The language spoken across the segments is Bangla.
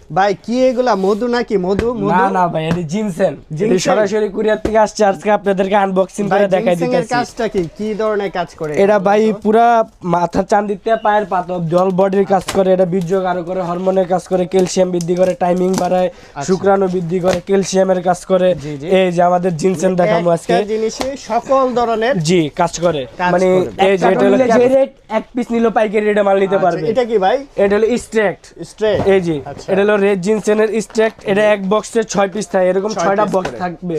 ভাই কি এগুলা মধু নাকি মধু না না ভাই এটা জিনসেন যেটা সরাসরি কুরিয়ার থেকে আসছে আজকে আপনাদেরকে আনবক্সিং করে দেখাই দিতেছি জিনসেনের কাজটা কি ধরনের কাজ করে এটা ভাই পুরা মাথা চান্দিতে পায়ের পাতা জল বডির কাজ করে এটা বীর্য গাঢ় করে হরমোনের কাজ করে ক্যালসিয়াম বৃদ্ধি করে টাইমিং বাড়ায় শুক্রাণু বৃদ্ধি করে ক্যালসিয়ামের কাজ করে এই যে আমাদের জিনসেন দেখাবো আজকে একটা জিনিসে সকল ধরনের জি কাজ করে মানে এই যে এটা হলো যে রেট এক পিস নিলো পাইকারি রেটে মাল নিতে পারবে এটা কি ভাই এটা হলো স্ট্রেক্ট এই জি এটা হলো রেড জিনসেনের স্ট্রেক্ট এটা এক বক্সে 6 পিস থাকে এরকম 6টা বক্স থাকবে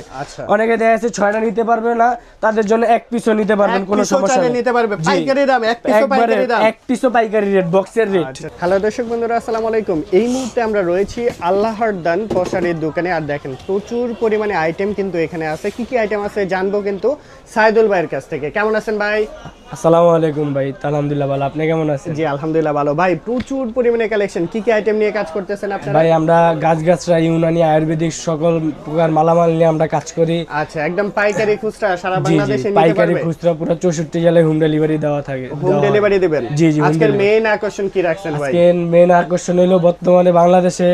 অনেকে দেখা যাচ্ছে 6টা নিতে পারবে না তাদের জন্য এক পিসও নিতে পারবেন কোনো সমস্যা নেই নিতে পারবে পাইকারি দাম এক পিসও পাইকারি দাম এক পিসও পাইকারি রেট বক্সের রেট হ্যালো দর্শক বন্ধুরা আসসালামু আলাইকুম এই মুহূর্তে আমরা রয়েছি আল্লাহর দান পোশাকের দোকানে আর দেখেন প্রচুর পরিমাণে আইটেম কিন্তু এখানে আছে কি আইটেম আছে জানবো কিন্তু সাইদুল ভাইয়ের কাছ থেকে কেমন আছেন ভাই আসসালামু আলাইকুম ভাই আলহামদুলিল্লাহ ভালো আপনি কেমন আছেন জি আলহামদুলিল্লাহ ভালো ভাই প্রচুর পরিমাণে কালেকশন কি আইটেম নিয়ে কাজ করতেছেন আপনারা ভাই আমরা গাছগাছরা ইউনানি আয়ুর্বেদিক সকল প্রকার মালামাল নিয়ে আমরা কাজ করি আচ্ছা একদম পাইকারি খুচরা সারা বাংলাদেশে নিতে পাইকারি পারবে খুচরা পুরো 64 জেলায় হোম ডেলিভারি দেওয়া থাকে হোম ডেলিভারি দিবেন জি জি আজকের মেইন আকর্ষণ কি রাখছেন ভাই আজকে মেইন আকর্ষণ হলো বর্তমানে বাংলাদেশে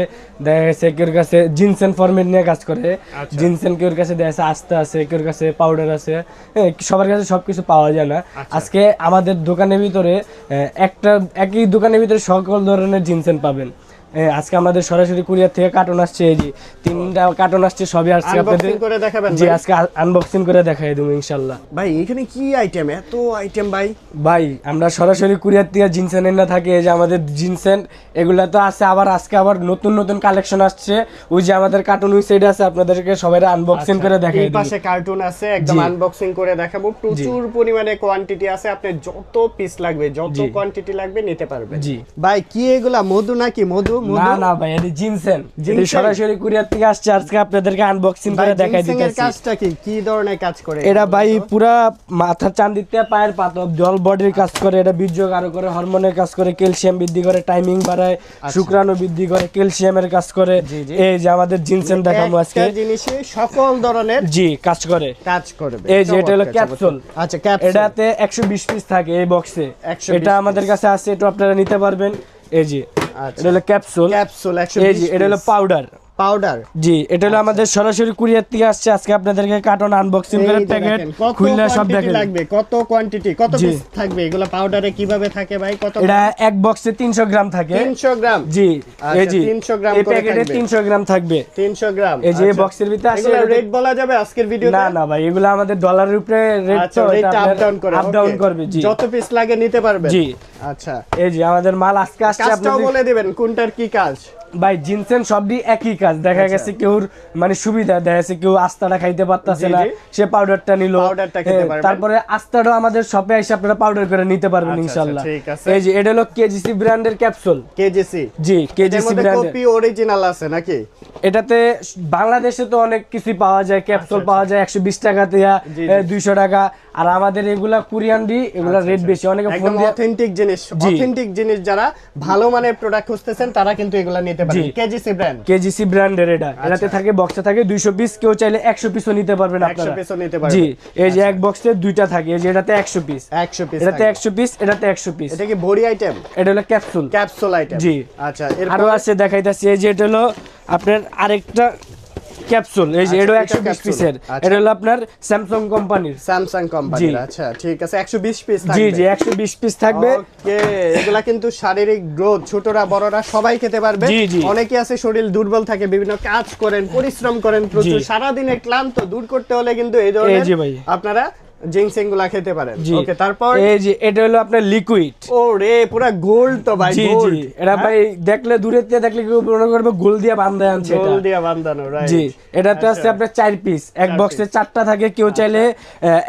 দেখা গেছে কেউর কাছে জিনসেন ফরম্যাট নিয়ে কাজ করে জিনসেন কেউর কাছে দেখা যাচ্ছে আস্তা আছে কেউর কাছে পাউডার আছে সবার কাছে সবকিছু পাওয়া যায় না আজকে আমাদের দোকানের ভিতরে একই দোকানের ভিতরে সকল ধরনের জিনসেন পাবেন আজকে আমাদের সরাসরি কুরিয়ার থেকে কার্টন আসছে এই যে 3টা কার্টন আসছে সবই আজকে আপনাদের করে দেখাবেন জি আজকে আনবক্সিং করে দেখাই দেব ইনশাআল্লাহ ভাই এখানে কি আইটেম এত আইটেম ভাই আমরা সরাসরি কুরিয়ার থেকে জিনসেন এনে থাকি এই যে আমাদের জিনসেন এগুলা তো আছে আবার আজকে আবার নতুন নতুন কালেকশন আসছে ওই যে আমাদের কার্টুন ওই সাইড আছে আপনাদেরকে সবাই আনবক্সিং করে দেখাই দেব এই পাশে কার্টুন আছে একদম আনবক্সিং করে দেখাবো প্রচুর পরিমাণে কোয়ান্টিটি আছে আপনি যত পিস লাগবে যত কোয়ান্টিটি লাগবে নিতে পারবেন জি ভাই কি এগুলা মধু নাকি মধু না না ভাই এটা জিনসেন যেটা সরাসরি কুরিয়ার থেকে আসছে আজকে আপনাদেরকে আনবক্সিং করে দেখাই দিতেছি জিনসেনের কাজটা কি ধরনের কাজ করে এটা ভাই পুরা মাথা চান্দিতে পায়ের পাতা জল বডির কাজ করে এটা বীর্য গাঢ় করে হরমোনের কাজ করে ক্যালসিয়াম বৃদ্ধি করে টাইমিং বাড়ায় শুক্রাণু বৃদ্ধি করে ক্যালসিয়ামের কাজ করে এই যে আমাদের জিনসেন দেখাবো আজকে একটা জিনিসে সকল ধরনের জি কাজ করবে এই যে এটা হলো ক্যাপসুল আচ্ছা ক্যাপসুল এটাতে 120 পিস থাকে এই বক্সে এটা আমাদের কাছে আছে এটা আপনারা নিতে পারবেন এই যে এটা হলো ক্যাপসুল 120 এই যে এটা হলো পাউডার জি এটা হলো আমাদের সরাসরি কুরিয়ার থেকে আসছে আজকে আপনাদেরকে কার্টন আনবক্সিং করে প্যাকেট খুললে সব দেখেন লাগবে কত কোয়ান্টিটি কত পিস থাকবে এগুলা পাউডারে কিভাবে থাকে ভাই কত এটা এক বক্সে 300 গ্রাম থাকে 300 গ্রাম জি এই জি 300 গ্রাম এই প্যাকেটে 300 গ্রাম থাকবে 300 গ্রাম এই যে বক্সের ভিতরে আছে এগুলা রেট বলা যাবে আজকের ভিডিওতে না না ভাই এগুলা আমাদের ডলারের উপরে রেট তো এটা আপ ডাউন করবে জি যত পিস লাগে নিতে পারবে জি আচ্ছা এই যে আমাদের মাল আজকে আসছে আপনারা বলে দিবেন কোনটার কি কাজ ভাই জিনসেন সবই একই কাজ দেখা গেছে কেউ মানে সুবিধা দেখা গেছে কেউ আস্তাটা খাইতে পারতাছে না সে পাউডারটা নিল তারপরে আস্তাটা আমাদের শপে এসে আপনারা পাউডার করে নিতে পারবেন ইনশাআল্লাহ এই যে এটা হলো কেজিসি ব্র্যান্ডের ক্যাপসুল জি কেজিসি ব্র্যান্ডের কপি অরিজিনাল আছে নাকি এটাতে বাংলাদেশে তো অনেক কিছু পাওয়া যায় ক্যাপসুল পাওয়া যায় 120 টাকা থেকে 200 টাকা আর আমাদের এগুলা কোরিয়ানডি এগুলা রেট বেশি অনেকে ফোন দিয়ে অথেন্টিক জিনিস যারা ভালো মানের প্রোডাক্ট খুঁজতেছেন তারা কিন্তু এগুলা নিতে পারেন কেজিসি ব্র্যান্ডের এটাতে থাকে বক্সে থাকে 200 পিস কেউ চাইলে 100 পিসও নিতে পারবেন আপনারা 100 পিসও নিতে পারবেন জি এই যে এক বক্সে দুইটা থাকে এই যে এটাতে 100 পিস এটাতে 100 পিস এটাতে 100 পিস এটা কি বডি আইটেম এটা হলো ক্যাপসুল আইটেম জি আচ্ছা আরো আছে দেখাইতাছি এই যে এটা হলো আপনার আরেকটা ক্যাপসুল এই যে এটা 120 পিসের এটা হলো আপনার স্যামসাং কোম্পানির আচ্ছা ঠিক আছে 120 পিস থাকবে জি জি 120 পিস থাকবে ওকে এগুলা কিন্তু শারীরিক গ্রোথ ছোটরা বড়রা সবাই খেতে পারবে অনেকে আছে শরীর দুর্বল থাকে বিভিন্ন কাজ করেন পরিশ্রম করেন প্রচুর সারা দিনের ক্লান্ত দূর করতে হলে কিন্তু এই ধরনের আপনারা জিনসেন গুলা খেতে পারেন ওকে তারপর এই যে এটা হলো আপনার লিকুইড ওরে পুরো গোল্ড তো ভাই গোল্ড এটা ভাই দেখলে দূরে থেকে দেখলে কেউ মনে করবে গোল দিয়ে বাঁধা আছে গোল দিয়ে বাঁধানো রাইট জি এটাতে আছে আপনার 4 পিস এক বক্সে 4টা থাকে কেউ চাইলে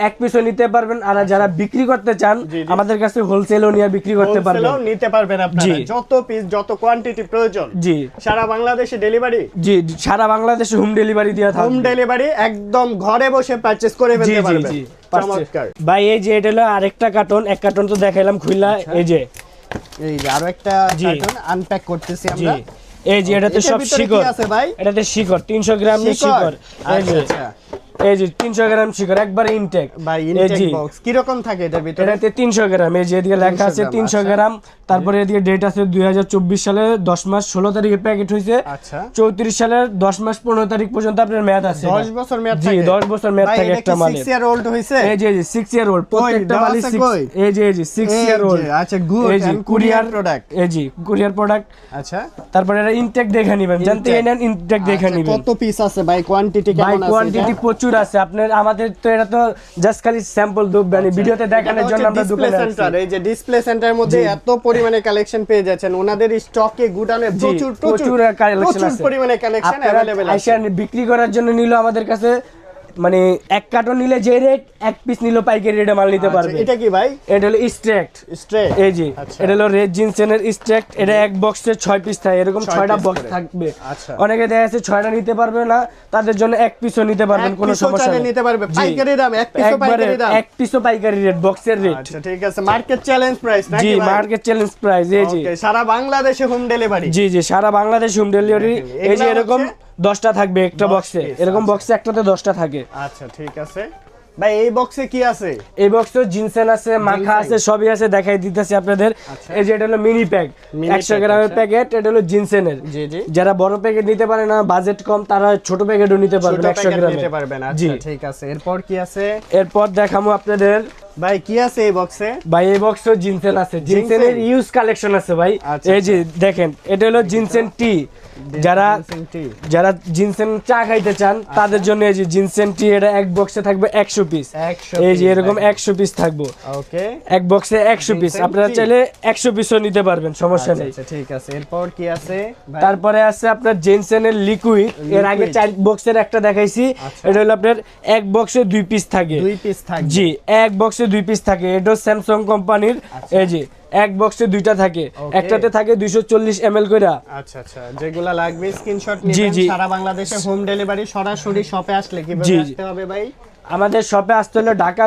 এক পিসও নিতে পারবেন আর যারা বিক্রি করতে চান আমাদের কাছে হোলসেলও নিয়ে বিক্রি করতে পারবেন হোলসেলও নিতে পারবেন আপনারা যত পিস যত কোয়ান্টিটি প্রয়োজন জি সারা বাংলাদেশে ডেলিভারি জি সারা বাংলাদেশে হোম ডেলিভারি দেওয়া থাকে হোম ডেলিভারি একদম ঘরে বসে পারচেজ করে ফেলতে পারবেন ভাই এই যে এটা হলো আরেকটা কার্টন এক কার্টন তো দেখাইলাম খুললা এই যে আরো একটা কার্টন আনপ্যাক করতেছি আমরা এই যে এটাতে সব শিকড় আছে ভাই এটাতে শিকড় 300 গ্রাম শিকড় এই যে এই যে 300 গ্রাম শিকড় একবার ইনটেক ভাই ইনটেক বক্স কি রকম থাকে এটার ভিতরে? এটাতে 300 গ্রাম, এই যে এদিকে লেখা আছে 300 গ্রাম, তারপরে এদিকে ডেট আছে 2024 সালে 10 মাস 16 তারিখে প্যাকেট হইছে। আচ্ছা 34 সালের 10 মাস 15 তারিখ পর্যন্ত আপনার মেয়াদ আছে। 10 বছর মেয়াদ থাকে? জি 10 বছর মেয়াদ থাকে একটা মালে। 6 ইয়ার ওল্ড হইছে? এই যে 6 ইয়ার ওল্ড প্রত্যেকটা মালে 6, এই যে 6 ইয়ার ওল্ড। আচ্ছা গুড, এন্ড কুরিয়ার প্রোডাক্ট, এই যে কুরিয়ার প্রোডাক্ট। আচ্ছা তারপরে এটা ইনটেক দেখে নেবেন, জানতে নেন ইনটেক দেখে নেবেন। কত পিস আছে ভাই, কোয়ান্টিটি কেমন আছে? ভাই কোয়ান্টিটি প্রচুর আছে আপনার, আমাদের তো এটা তো জাস্ট খালি স্যাম্পল মানে ভিডিওতে দেখানোর জন্য আমরা দোকানে সেন্টার, এই যে ডিসপ্লে সেন্টারের মধ্যে এত পরিমাণে কালেকশন পেয়ে যাচ্ছেন, ওনাদের স্টকে গুডাউনে প্রচুর কালেকশন আছে, পরিমাণে কালেকশন अवेलेबल আছে। আইসা বিক্রি করার জন্য নিল আমাদের কাছে, মানে এক কার্টন নিলে যে রেট, এক পিস নিলে পাইকারি রেটে মাল নিতে পারবে। এটা কি ভাই? এটা হলো স্ট্রেক্ট, এই যে এটা হলো রেড জিনসেনের স্ট্রেক্ট। এটা এক বক্সে 6 পিস থাকে, এরকম 6টা বক্স থাকবে। অনেকে দেখা যাচ্ছে 6টা নিতে পারবে না, তাদের জন্য এক পিসও নিতে পারবেন, কোনো সমস্যা নেই, নিতে পারবে পাইকারি দাম, এক পিসও পাইকারি দাম, এক পিসও পাইকারি রেট, বক্সের রেট। আচ্ছা ঠিক আছে, মার্কেট চ্যালেঞ্জ প্রাইস নাকি ভাই? জি ভাই মার্কেট চ্যালেঞ্জ প্রাইস, এই যে ওকে, সারা বাংলাদেশে হোম ডেলিভারি। জি জি সারা বাংলাদেশে হোম ডেলিভারি। এই যে এরকম 10টা থাকবে একটা বক্সে, এরকম বক্সে একটাতে 10টা থাকে। আচ্ছা ঠিক আছে ভাই, এই বক্সে কি আছে? এই বক্সে জিনসেন আছে, মাখা আছে, সবই আছে, দেখাই দিতেছি আপনাদের। এই যে এটা হলো মিনি প্যাক, 100 গ্রামের প্যাকেট, এটা হলো জিনসেনের। জি জি, যারা বড় প্যাকেট নিতে পারে না, বাজেট কম, তারা ছোট প্যাকেটও নিতে পারবে, 100 গ্রাম নিতে পারবেন। আচ্ছা ঠিক আছে, এরপর কি আছে? এরপর দেখামু আপনাদের ভাই কি আছে এই বক্সে? ভাই এই বক্সে জিনসেন আছে, জিনসেনের ইউজ কালেকশন আছে ভাই। এই যে দেখেন, এটা হলো জিনসেন টি, যারা জিনসেন চা খাইতে চান তাদের জন্য এই যে জিনসেন টি, এটা এক বক্সে থাকবে 100 পিস। এই যে এরকম 100 পিস থাকবে, ওকে, এক বক্সে 100 পিস। আপনারা চাইলে 100 পিসও নিতে পারবেন, সমস্যা নেই। আচ্ছা ঠিক আছে, এরপর কি আছে? তারপরে আছে আপনার জিনসেনের লিকুইড, এর আগে 4 বক্সের একটা দেখাইছি। এটা হলো আপনার এক বক্সে 2 পিস থাকে, 2 পিস থাকে, জি এক বক্সে 2 পিস থাকে। এটা স্যামসাং কোম্পানির, এই যে এক বক্সে 2টা থাকে, একটাতে থাকে 240 ml কইরা। আচ্ছা আচ্ছা, যেগুলা লাগবে স্ক্রিনশট নেবেন। সারা বাংলাদেশে হোম ডেলিভারি, সরাসরি শপে আসলে কিভাবে আসতে হবে ভাই? আমাদের শপে আসতে হলে ঢাকা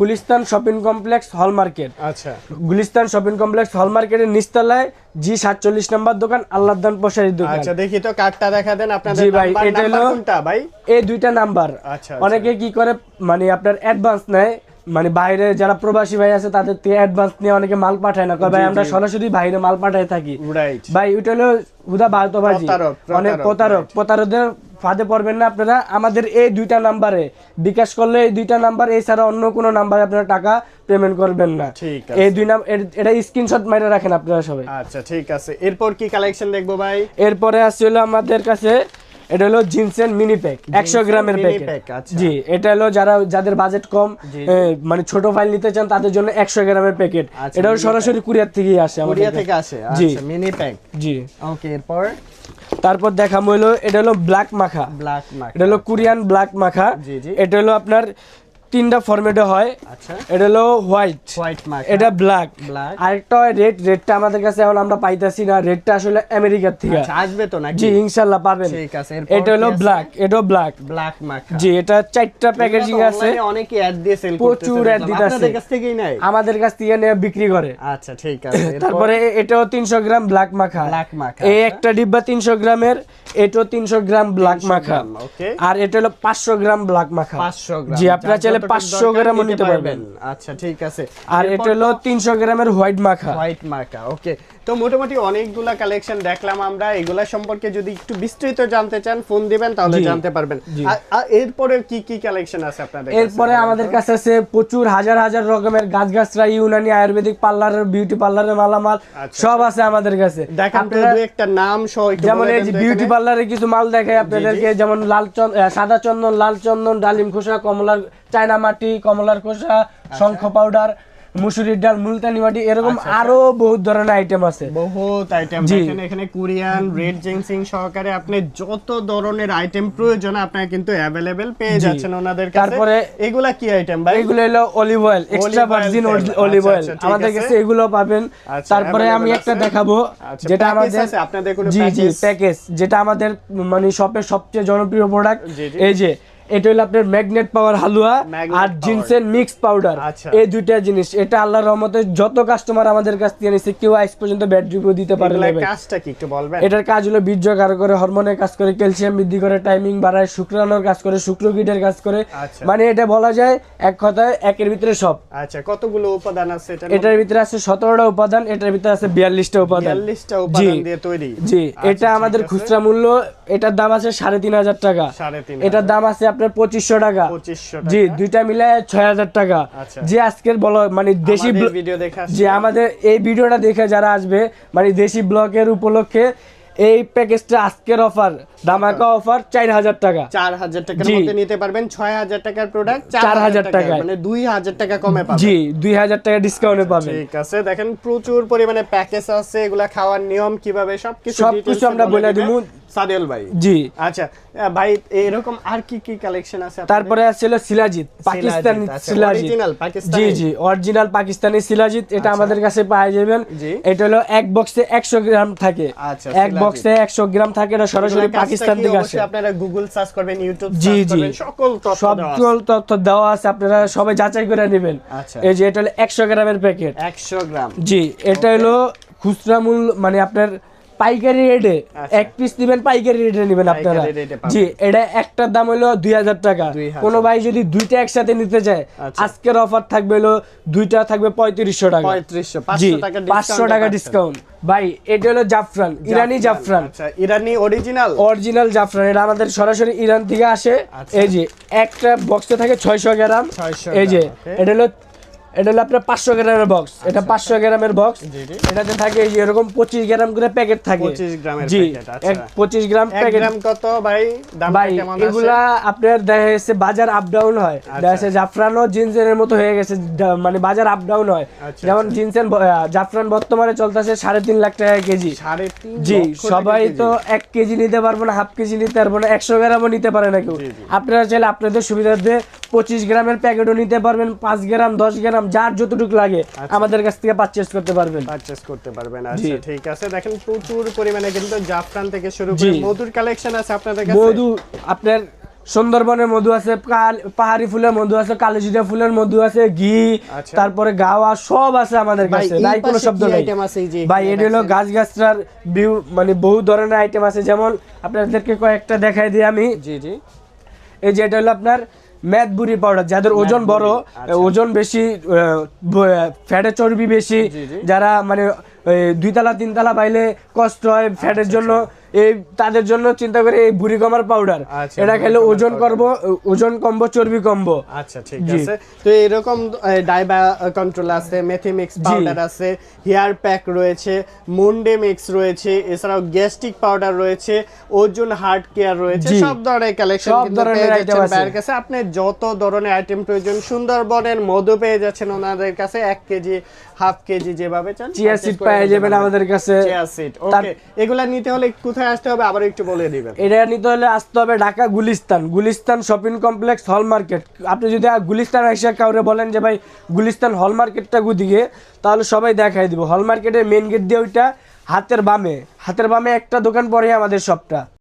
গুলিস্তান শপিং কমপ্লেক্স হল মার্কেট। আচ্ছা, গুলিস্তান শপিং কমপ্লেক্স হল মার্কেটের নিচতলায় G47 নাম্বার দোকান, আল্লাহদান প্রসারীর দোকান। আচ্ছা দেখি তো কার্ডটা দেখা দেন আপনাদের। জি ভাই, এটা হলো কোনটা ভাই? এই দুইটা নাম্বার। আচ্ছা, অনেকে কি করে, মানে আপনার অ্যাডভান্স নেয়, মানে বাইরে যারা প্রবাসী ভাই আছে তাদের থেকে অ্যাডভান্স নিয়ে অনেকে মাল পাঠায় না, কয় ভাই আমরা সরাসরি বাইরে মাল পাঠায় থাকি। ভাই ওইটা হলো হুদা বালতবাজি, অনেক প্রতারকদের ফাঁদে পড়বেন না আপনারা। আমাদের এই দুইটা নাম্বারে বিকাশ করলে, এই দুইটা নাম্বার এছাড়া অন্য কোনো নাম্বারে আপনারা টাকা পেমেন্ট করবেন না। এই দুই নাম্বার, এটা স্ক্রিনশট মাইরা রাখেন আপনারা সবাই। আচ্ছা ঠিক আছে, এরপর কি কালেকশন দেখবো ভাই? এরপরে আসলে আমাদের কাছে এটা হলো জিনসেন মিনি প্যাক, 100 গ্রামের প্যাকেট। জি এটা হলো যাদের বাজেট কম, মানে ছোট ফাইল নিতে চান তাদের জন্য 100 গ্রামের প্যাকেট। এটাও সরাসরি কুরিয়ার থেকেই আসে, কুরিয়ার থেকে আসে। আচ্ছা মিনি প্যাক, জি ওকে। তারপর দেখাবো হলো, এটা হলো ব্ল্যাক মাখা, এটা হলো কোরিয়ান ব্ল্যাক মাখা। এটা হলো আপনার 3টা ফরম্যাটে হয়। এটা হলো হোয়াইট মাখা, এটা ব্ল্যাক, আরেকটা হয় রেড। রেডটা আমাদের কাছে এখন আমরা পাইতাছি না, রেডটা আসলে আমেরিকার থেকে আসবে তো নাকি? জি ইনশাআল্লাহ পাবেন। ঠিক আছে, এটা হলো ব্ল্যাক, এটাও ব্ল্যাক মাখা। জি এটা 4টা প্যাকেজিং আছে, অনেকে অ্যাড দিয়ে সেল করতেছে, প্রচুর অ্যাড দিতেছে, আপনাদের কাছ থেকেই নেয়, আমাদের কাছ থেকে নিয়ে বিক্রি করে। আচ্ছা ঠিক আছে, তারপরে এটাও 300 গ্রাম ব্ল্যাক মাখা। এই একটা ডিব্বা 300 গ্রামের, এটাও 300 গ্রাম ব্ল্যাক মাখা। আর এটা হলো 500 গ্রাম ব্ল্যাক মাখা। জি আপনারা চাইলে 500 গ্রাম নিতে পারবেন। আচ্ছা ঠিক আছে, আর এটা হলো 300 গ্রামের হোয়াইট মাখা। ওকে, তো মোটামুটি অনেকগুলা কালেকশন দেখলাম আমরা। এগুলা সম্পর্কে যদি একটু বিস্তারিত জানতে চান ফোন দিবেন, তাহলে জানতে পারবেন। আর এরপরে কি কি কালেকশন আছে আপনাদের কাছে? এরপরে আমাদের কাছে আছে প্রচুর হাজার হাজার রকমের গাছগাছরা, ইউনানি, আয়ুর্বেদিক, পার্লারের, বিউটি পার্লারের মালামাল সব আছে আমাদের কাছে। দেখেন তো দুই একটা নাম সহ একটু যেমন এই যে বিউটি পার্লারের কিছু মাল দেখাই আপনাদেরকে, যেমন লাল সাদা চন্দন, লাল চন্দন, ডালিম খোসা, কমলার চায়না মাটি, কমলার খোসা, শঙ্খ পাউডার, মুসুরির ডাল, মুলতানি মাটি, এরকম আরো বহুত ধরনের আইটেম আছে, বহুত আইটেম। দেখেন এখানে কোরিয়ান রেড জিনসিং সহকারে আপনি যত ধরনের আইটেম প্রয়োজন আপনারা কিন্তু अवेलेबल পেয়ে যাচ্ছেন ওনাদের কাছে। তারপরে এগুলা কি আইটেম ভাই? এগুলো হলো olive oil, extra virgin olive oil, আমাদের কাছে এগুলো পাবেন। তারপরে আমি একটা দেখাবো যেটা আমাদের আপনাদের কোনো প্যাকেজ, যেটা আমাদের মানে শপের সবচেয়ে জনপ্রিয় প্রোডাক্ট। এই যে এটা হলো আপনার ম্যাগনেট পাওয়ার হালুয়া আর জিনসেন মিক্স পাউডার, এই দুইটা জিনিস। এটা আল্লাহর রহমতে যত কাস্টমার আমাদের কাছ থেকে নিছে কেউ আজ পর্যন্ত ব্যাড রিভিউ দিতে পারে না। কাজটা কি একটু বলবেন? এটার কাজ হলো বীর্য গাঢ় করে, হরমোনের কাজ করে, ক্যালসিয়াম বৃদ্ধি করে, টাইমিং বাড়ায়, শুক্রাণুর কাজ করে, শুক্রকীটের কাজ করে, মানে এটা বলা যায় এক কথায় একের ভিতরে সব। আচ্ছা, কতগুলো উপাদান আছে এটার ভিতরে? আছে 17টা উপাদান, এটার ভিতরে আছে 42টা উপাদান। 42টা উপাদান দিয়ে তৈরি। জি, এটা আমাদের খুচরা মূল্য, এটার দাম আছে 3500 টাকা, এটার দাম আছে আপনার 2500 টাকা। জি, দুইটা মিলে 6000 টাকা। যে আজকের বলো মানে দেশি ভিডিও দেখে যে আমাদের এই ভিডিওটা দেখে যারা আসবে মানে দেশি ব্লগের উপলক্ষে এই প্যাকেজটা আজকের অফার, ধামাকা অফার 4000 টাকা। 4000 টাকার মধ্যে নিতে পারবেন 6000 টাকার প্রোডাক্ট 4000 টাকা, মানে 2000 টাকা কমে পাবেন। জি, 2000 টাকা ডিসকাউন্টে পাবেন। ঠিক আছে, দেখেন প্রচুর পরিমাণে প্যাকেজ আছে, এগুলা খাওয়ার নিয়ম কিভাবে সবকিছু আমরা বলে দিব সাদেল ভাই। জি, আচ্ছা ভাই, এরকম আর কি কি কালেকশন আছে? তারপরে আছে শিলাজিৎ, পাকিস্তানি শিলাজিৎ, অরিজিনাল পাকিস্তানি। জি জি, অরিজিনাল পাকিস্তানি শিলাজিৎ, এটা আমাদের কাছে পাওয়া যাবেন। এটা হলো এক বক্সে 100 গ্রাম থাকে, এক বক্সে 100 গ্রাম থাকে, এটা সরাসরি পাকিস্তান থেকে আসে। আপনারা গুগল সার্চ করবেন, ইউটিউব জি সার্চ জি, করবেন, সকল তথ্য দেওয়া আছে, আপনারা সবাই যাচাই করে নেবেন। এই যে এটা হলো 100 গ্রামের প্যাকেট, 100 গ্রাম। জি, এটা হলো খুচরা মূল্য, মানে আপনার পাইকারি রেটে এক পিস দিবেন, পাইকারি রেটে নেবেন আপনারা। জি, এটা একটার দাম হলো 2000 টাকা। কোনো ভাই যদি দুইটা একসাথে নিতে চায়, আজকের অফার থাকবে হলো দুইটা থাকবে 3500 টাকা। 500 টাকা ডিসকাউন্ট। ভাই এটা হলো জাফরান, ইরানি জাফরান। আচ্ছা, ইরানি অরিজিনাল জাফরান, এটা আমাদের সরাসরি ইরান থেকে আসে। এই যে একটা বক্সে থাকে 600 গ্রাম। এই যে এটা হলো আপনার 500 গ্রামের বক্স, এটা 500 গ্রামের বক্স। এটাতে থাকে এই যে এরকম 25 গ্রাম করে প্যাকেট থাকে। 25 গ্রামের জি, প্যাকেট। 25 গ্রাম প্যাকেট। গ্রাম কত ভাই? দামটা কেমন আছে? এগুলা আপনার দেখা যাচ্ছে বাজার আপ ডাউন হয়, দেখা যাচ্ছে জাফরানও জিনসেনের মতো হয়ে গেছে, মানে বাজার আপ ডাউন হয়। যেমন জিনসেন জাফরান বর্তমানে চলতেছে 3.5 লাখ টাকা কেজি। 3.5 জি, সবাই তো 1 কেজি নিতে পারবো না, হাফ কেজি নিতে পারবো না, 100 গ্রামও নিতে পারে না কেউ। আপনারা চাইলে আপনাদের সুবিধার্থে 25 গ্রামের প্যাকেটও নিতে পারবেন, 5 গ্রাম 10 গ্রাম যার যতটুকু লাগে আমাদের কাছ থেকে পারচেজ করতে পারবেন। আচ্ছা, ঠিক আছে, দেখেন প্রচুর পরিমাণে কিন্তু জাফরান থেকে শুরু করে মধুর কালেকশন আছে আপনাদের কাছে। মধু আপনার সুন্দরবনের মধু আছে, পাহাড়ি ফুলের মধু আছে, কালোজিরা ফুলের মধু আছে, ঘি, তারপরে গাওয়া সব আছে আমাদের কাছে, নাই কোনো শব্দ নাই ভাই। এটা হলো গাছগাছরার মানে বহু ধরনের আইটেম আছে, যেমন আপনাদেরকে কয়েকটা দেখাই দিই আমি। জি জি, এই যে এটা হলো আপনার মেদবুরি পাউডার, যাদের ওজন বড়, ওজন বেশি, ফ্যাটে চর্বি বেশি, যারা মানে 2 তলা 3 তলা বাইলে কষ্ট হয় ফ্যাটের জন্য, এই তাদের জন্য চিন্তা করে এই বুড়ি কমার পাউডার। এটা খেলে ওজন কমবো, চর্বি কমবো। আচ্ছা, ঠিক আছে। তো এরকম ডাইবা কন্ট্রোল আছে, মেথিমিক্স পাউডার আছে, হেয়ার প্যাক রয়েছে, মুন্ডে মিক্স রয়েছে, এছাড়াও গ্যাস্ট্রিক পাউডার রয়েছে, ওজন হার্ট কেয়ার রয়েছে, সব ধরনের কালেকশন কিন্তু পেয়ে যাচ্ছেন ভাইয়ের কাছে। আপনি যত ধরনের আইটেম প্রয়োজন, সুন্দরবনের মধু পেয়ে যাচ্ছেন ওনাদের কাছে, 1 কেজি, হাফ কেজি, যেভাবে চান। চিয়া সিড পেয়ে যাবেন আমাদের কাছে। চিয়া সিড, ওকে। এগুলা নিতে হলে কোথায় আসতে হবে আবার একটু বলে দিবেন? এটা নিতে হলে আসতে হবে ঢাকা গুলিস্তান শপিং কমপ্লেক্স, হল মার্কেট। আপনি যদি গুলিস্তান এসে কাউরে বলেন যে ভাই গুলিস্তান হল মার্কেটটা দিকে, তাহলে সবাই দেখাই দিব। হল মার্কেটের মেইন গেট দিয়ে ওইটা হাতের বামে একটা দোকান পরে আমাদের শপটা।